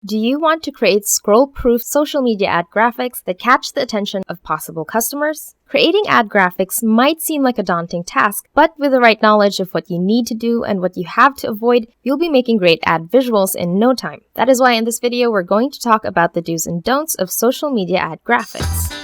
Do you want to create scroll-proof social media ad graphics that catch the attention of possible customers? Creating ad graphics might seem like a daunting task, but with the right knowledge of what you need to do and what you have to avoid, you'll be making great ad visuals in no time. That is why in this video, we're going to talk about the do's and don'ts of social media ad graphics.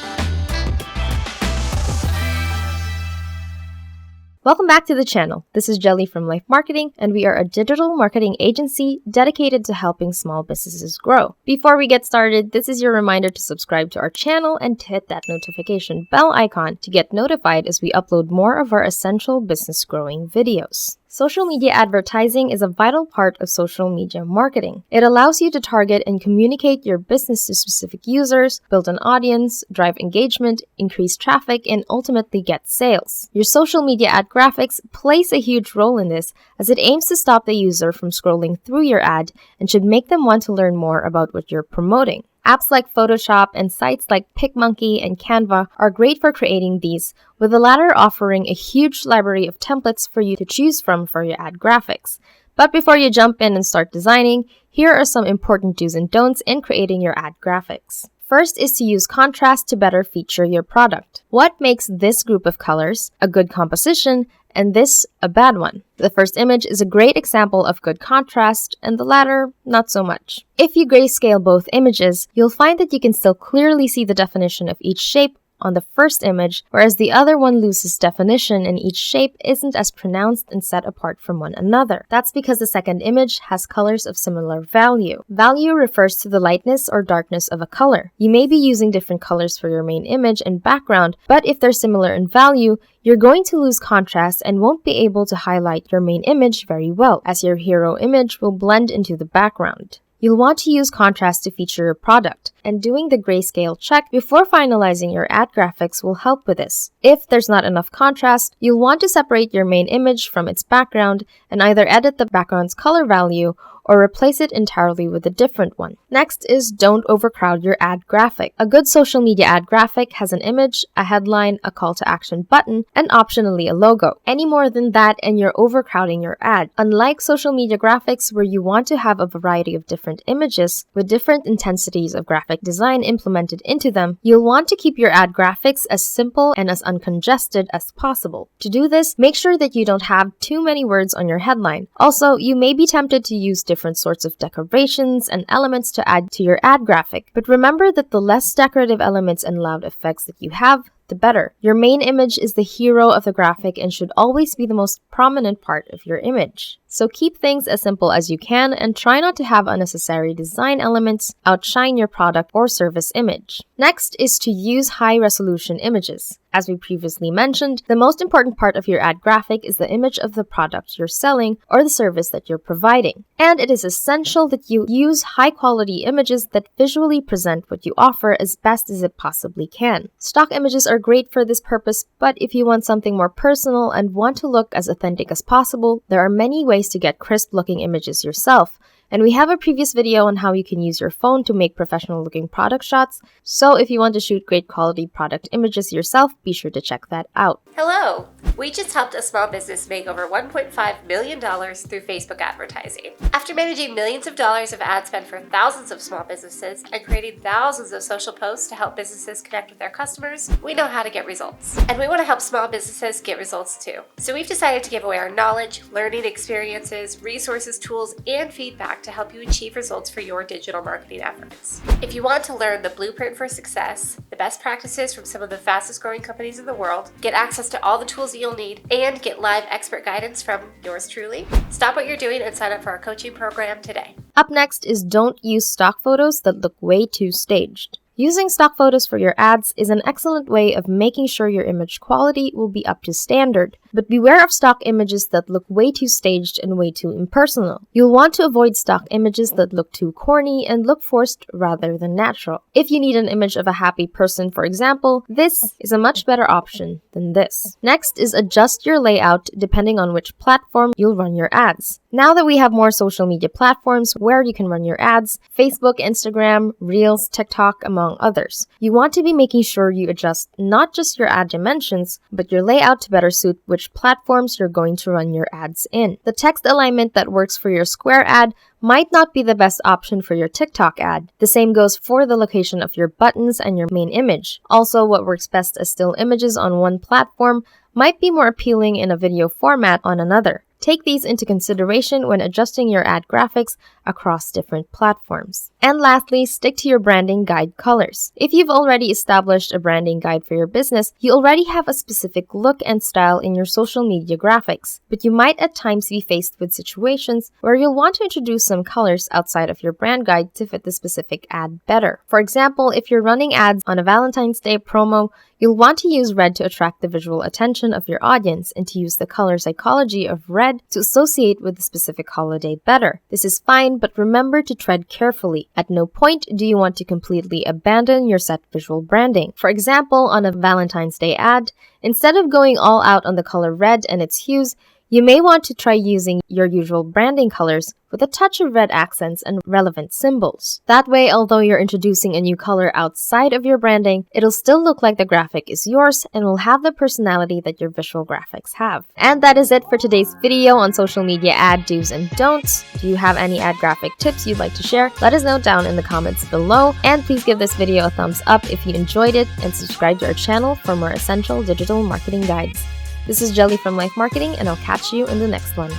Welcome back to the channel. This is Jelly from LYFE Marketing, and we are a digital marketing agency dedicated to helping small businesses grow. Before we get started, this is your reminder to subscribe to our channel and to hit that notification bell icon to get notified as we upload more of our essential business growing videos. Social media advertising is a vital part of social media marketing. It allows you to target and communicate your business to specific users, build an audience, drive engagement, increase traffic, and ultimately get sales. Your social media ad graphics plays a huge role in this, as it aims to stop the user from scrolling through your ad and should make them want to learn more about what you're promoting. Apps like Photoshop and sites like PicMonkey and Canva are great for creating these, with the latter offering a huge library of templates for you to choose from for your ad graphics. But before you jump in and start designing, here are some important do's and don'ts in creating your ad graphics. First is to use contrast to better feature your product. What makes this group of colors a good composition and this a bad one? The first image is a great example of good contrast, and the latter, not so much. If you grayscale both images, you'll find that you can still clearly see the definition of each shape on the first image, whereas the other one loses definition and each shape isn't as pronounced and set apart from one another. That's because the second image has colors of similar value. Value refers to the lightness or darkness of a color. You may be using different colors for your main image and background, but if they're similar in value, you're going to lose contrast and won't be able to highlight your main image very well, as your hero image will blend into the background. You'll want to use contrast to feature your product, and doing the grayscale check before finalizing your ad graphics will help with this. If there's not enough contrast, you'll want to separate your main image from its background and either edit the background's color value or replace it entirely with a different one. Next is don't overcrowd your ad graphic. A good social media ad graphic has an image, a headline, a call to action button, and optionally a logo. Any more than that and you're overcrowding your ad. Unlike social media graphics where you want to have a variety of different images with different intensities of graphic design implemented into them, you'll want to keep your ad graphics as simple and as uncongested as possible. To do this, make sure that you don't have too many words on your headline. Also, you may be tempted to use different sorts of decorations and elements to add to your ad graphic, but remember that the less decorative elements and loud effects that you have, the better. Your main image is the hero of the graphic and should always be the most prominent part of your image. So keep things as simple as you can and try not to have unnecessary design elements outshine your product or service image. Next is to use high-resolution images. As we previously mentioned, the most important part of your ad graphic is the image of the product you're selling or the service that you're providing. And it is essential that you use high-quality images that visually present what you offer as best as it possibly can. Stock images are great for this purpose, but if you want something more personal and want to look as authentic as possible, there are many ways to get crisp-looking images yourself. And we have a previous video on how you can use your phone to make professional-looking product shots, so if you want to shoot great quality product images yourself, be sure to check that out. Hello! We just helped a small business make over $1.5 million through Facebook advertising. After managing millions of dollars of ad spend for thousands of small businesses and creating thousands of social posts to help businesses connect with their customers, we know how to get results. And we want to help small businesses get results too. So we've decided to give away our knowledge, learning experiences, resources, tools, and feedback to help you achieve results for your digital marketing efforts. If you want to learn the blueprint for success, the best practices from some of the fastest growing companies in the world, get access to all the tools that you'll need, and get live expert guidance from yours truly, stop what you're doing and sign up for our coaching program today. Up next is don't use stock photos that look way too staged. Using stock photos for your ads is an excellent way of making sure your image quality will be up to standard, but beware of stock images that look way too staged and way too impersonal. You'll want to avoid stock images that look too corny and look forced rather than natural. If you need an image of a happy person, for example, this is a much better option than this. Next is adjust your layout depending on which platform you'll run your ads. Now that we have more social media platforms where you can run your ads, Facebook, Instagram, Reels, TikTok, among others, you want to be making sure you adjust not just your ad dimensions, but your layout to better suit which platforms you're going to run your ads in. The text alignment that works for your Square ad might not be the best option for your TikTok ad. The same goes for the location of your buttons and your main image. Also, what works best as still images on one platform might be more appealing in a video format on another. Take these into consideration when adjusting your ad graphics across different platforms. And lastly, stick to your branding guide colors. If you've already established a branding guide for your business, you already have a specific look and style in your social media graphics. But you might at times be faced with situations where you'll want to introduce some colors outside of your brand guide to fit the specific ad better. For example, if you're running ads on a Valentine's Day promo, you'll want to use red to attract the visual attention of your audience and to use the color psychology of red to associate with the specific holiday better. This is fine, but remember to tread carefully. At no point do you want to completely abandon your set visual branding. For example, on a Valentine's Day ad, instead of going all out on the color red and its hues, you may want to try using your usual branding colors with a touch of red accents and relevant symbols. That way, although you're introducing a new color outside of your branding, it'll still look like the graphic is yours and will have the personality that your visual graphics have. And that is it for today's video on social media ad do's and don'ts. Do you have any ad graphic tips you'd like to share? Let us know down in the comments below. And please give this video a thumbs up if you enjoyed it and subscribe to our channel for more essential digital marketing guides. This is Jelly from LYFE Marketing, and I'll catch you in the next one.